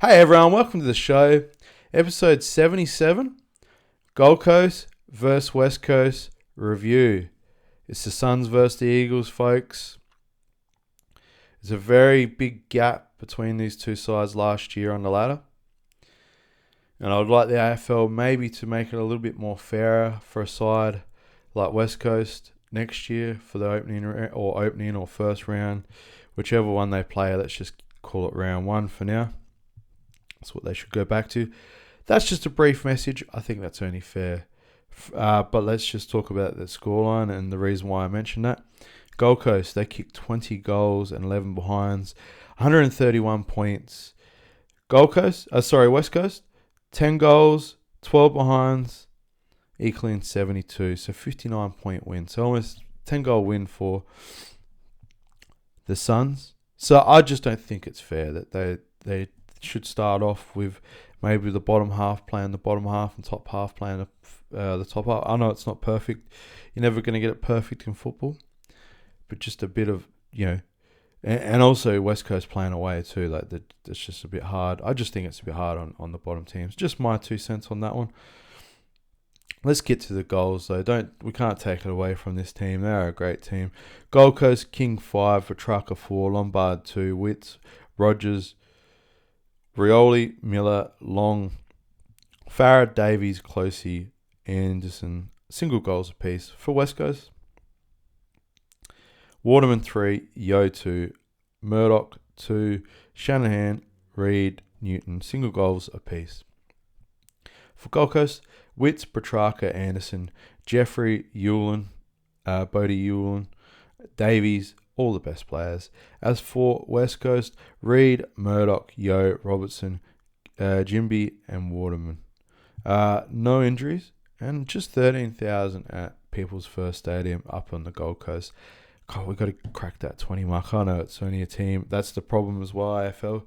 Hey everyone, welcome to the show. Episode 77, Gold Coast versus West Coast review. It's the Suns versus the Eagles, folks. There's a very big gap between these two sides last year on the ladder. And I would like the AFL maybe to make it a little bit more fairer for a side like West Coast next year for the opening or first round. Whichever one they play, let's just call it round one for now. That's what they should go back to. That's just a brief message. I think that's only fair. But let's just talk about the scoreline and the reason why I mentioned that. Gold Coast, they kicked 20 goals and 11 behinds, 131 points. West Coast, 10 goals, 12 behinds, equaling 72. So 59-point win. So almost 10-goal win for the Suns. So I just don't think it's fair that they should start off with maybe the bottom half playing the bottom half and top half playing the top half. I know it's not perfect. You're never going to get it perfect in football. But just a bit of, and also West Coast playing away too. Like it's just a bit hard. I just think it's a bit hard on the bottom teams. Just my 2 cents on that one. Let's get to the goals though. We can't take it away from this team. They're a great team. Gold Coast, King 5, Petrarca 4, Lombard 2, Witts, Rogers, Rioli, Miller, Long, Farrad, Davies, Closey, Anderson, single goals apiece. For West Coast, Waterman 3, Yo 2, Murdoch 2, Shanahan, Reed, Newton, single goals apiece. For Gold Coast, Witts, Petrarca, Anderson, Jeffrey, Hewlin, Bodie Hewlin, Davies, all the best players. As for West Coast, Reed, Murdoch, Yo, Robertson, Jimby, and Waterman. No injuries, and just 13,000 at People's First Stadium up on the Gold Coast. God, we've got to crack that 20 mark. I know it's only a team. That's the problem as well, AFL.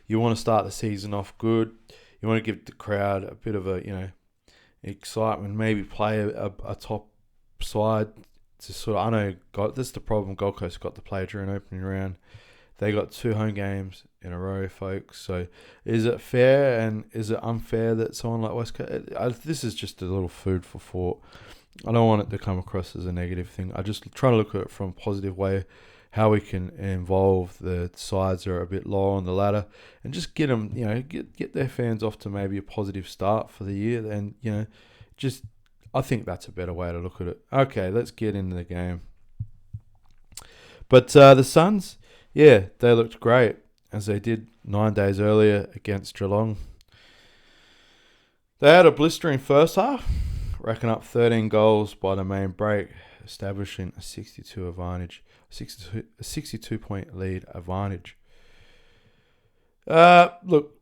You want to start the season off good. You want to give the crowd a bit of a, excitement. Maybe play a top side. To sort of, that's the problem. Gold Coast got to play during opening round. They got 2 home games in a row, folks. So, is it fair and is it unfair that someone like West Coast? This is just a little food for thought. I don't want it to come across as a negative thing. I just try to look at it from a positive way, how we can involve the sides that are a bit lower on the ladder, and just get them, get their fans off to maybe a positive start for the year, and I think that's a better way to look at it. Okay, let's get into the game. But the Suns, they looked great, as they did 9 days earlier against Geelong. They had a blistering first half, racking up 13 goals by the main break, establishing a 62-point lead advantage. Look,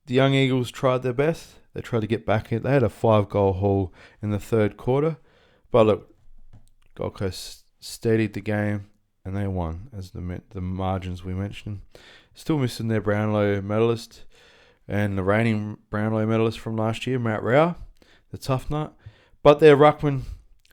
the young Eagles tried their best. They tried to get back in. They had a 5-goal haul in the third quarter. But look, Gold Coast steadied the game and they won, as the margins we mentioned. Still missing their Brownlow medalist and the reigning Brownlow medalist from last year, Matt Rao, the tough nut. But their ruckman,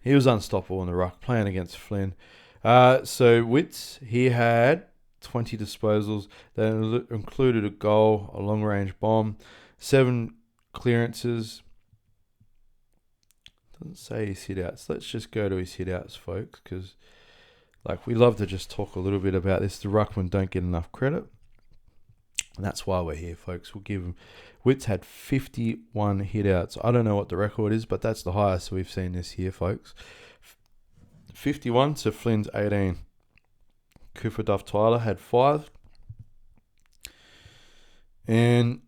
he was unstoppable in the ruck, playing against Flynn. So Witts, he had 20 disposals. That included a goal, a long-range bomb, 7 clearances. Doesn't say his hit-outs. Let's just go to his hit-outs, folks, because we love to just talk a little bit about this. The ruckman don't get enough credit. And that's why we're here, folks. We'll give him. Witts had 51 hit-outs. I don't know what the record is, but that's the highest we've seen this year, folks. 51 to Flynn's 18. Cooper Duff Tyler had 5. And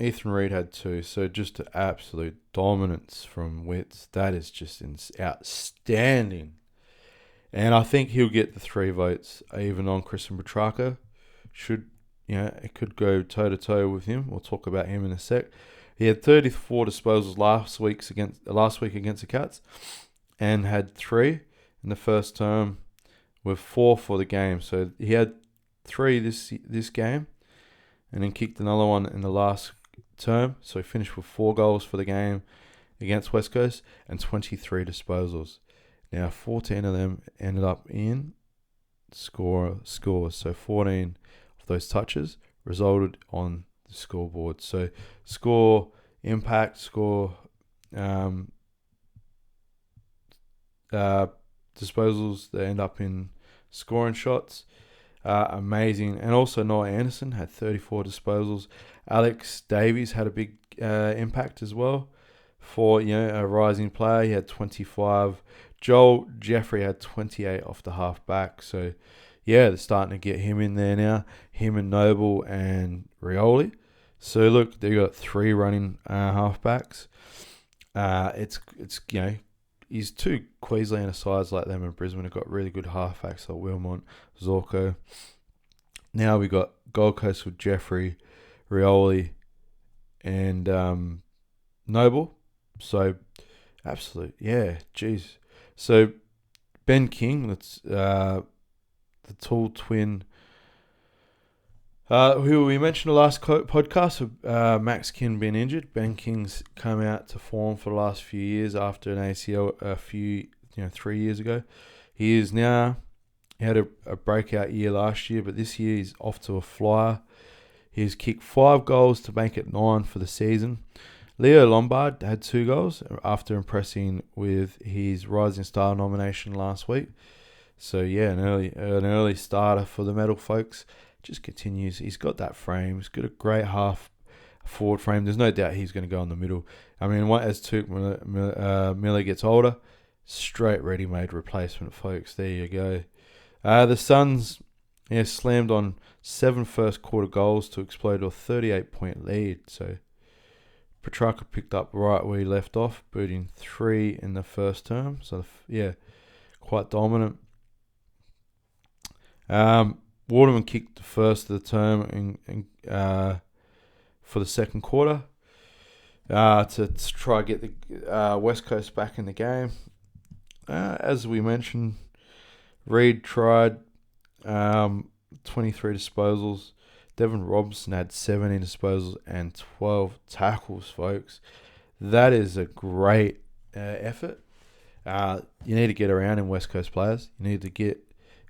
Ethan Reed had 2. So just an absolute dominance from Witts. That is just outstanding. And I think he'll get the 3 votes, even on Christian Petrarca. It could go toe-to-toe with him. We'll talk about him in a sec. He had 34 disposals last week against the Cats and had 3 in the first term with 4 for the game. So he had 3 this game and then kicked another one in the last term. So he finished with 4 goals for the game against West Coast and 23 disposals. Now 14 of them ended up in scores. So 14 of those touches resulted on the scoreboard. So score, impact, score, disposals that end up in scoring shots. Amazing. And also Noah Anderson had 34 disposals. Alex Davies had a big impact as well for a rising player. He had 25. Joel Jeffrey had 28 off the half back. So yeah, they're starting to get him in there now. Him and Noble and Rioli. So look, they got 3 running halfbacks. It's these 2 Queenslander sides like them in Brisbane have got really good halfbacks like Wilmot, Zorko. Now we got Gold Coast with Jeffrey, Rioli, and Noble. So absolute, yeah, jeez. So Ben King, that's the tall twin. Who we mentioned the last podcast, Max Kin being injured. Ben King's come out to form for the last few years after an ACL 3 years ago. He had a breakout year last year, but this year he's off to a flyer. He's kicked 5 goals to make it 9 for the season. Leo Lombard had 2 goals after impressing with his Rising Star nomination last week. So yeah, an early starter for the medal folks. Just continues. He's got that frame. He's got a great half forward frame. There's no doubt he's going to go in the middle. I mean, as Tuke Miller gets older, straight ready-made replacement, folks. There you go. The Suns slammed on 7 first quarter goals to explode to a 38-point lead. So Petrarca picked up right where he left off, booting 3 in the first term. So quite dominant. Waterman kicked the first of the term for the second quarter to try to get the West Coast back in the game. As we mentioned, Reid tried 23 disposals. Devon Robinson had 17 disposals and 12 tackles, folks. That is a great effort. You need to get around in West Coast players. You need to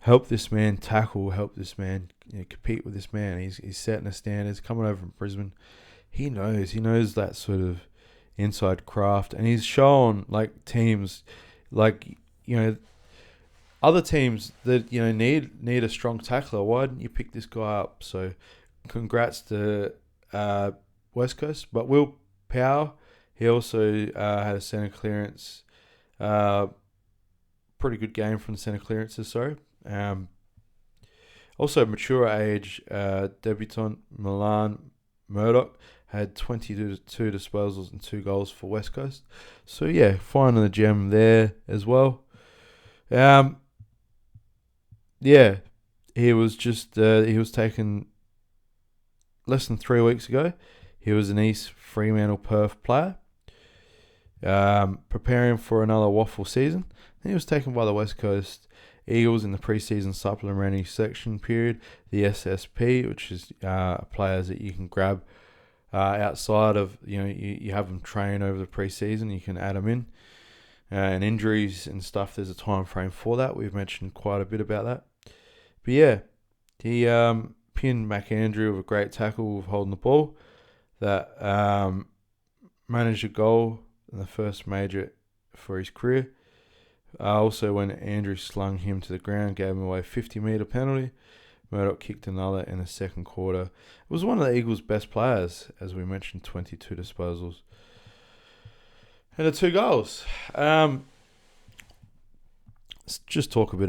help this man tackle, help this man compete with this man. He's setting the standards, coming over from Brisbane. He knows that sort of inside craft, and he's shown teams other teams that need a strong tackler. Why didn't you pick this guy up? So congrats to West Coast. But Will Power, he also had a centre clearance. Pretty good game from the centre clearances, sorry. Also, mature age debutant Milan Murdoch had 22 disposals and 2 goals for West Coast. So yeah, finding the gem there as well. He was taken less than 3 weeks ago. He was an East Fremantle Perth player, preparing for another waffle season. Then he was taken by the West Coast Eagles in the preseason supplementary section period, the SSP, which is players that you can grab outside of, you have them train over the preseason, you can add them in. And injuries and stuff, there's a time frame for that. We've mentioned quite a bit about that. But yeah, he pinned McAndrew with a great tackle of holding the ball that managed a goal in the first major for his career. Also, when Andrew slung him to the ground, gave him away a 50-metre penalty. Murdoch kicked another in the second quarter. It was one of the Eagles' best players, as we mentioned, 22 disposals. And the 2 goals. Let's just talk a bit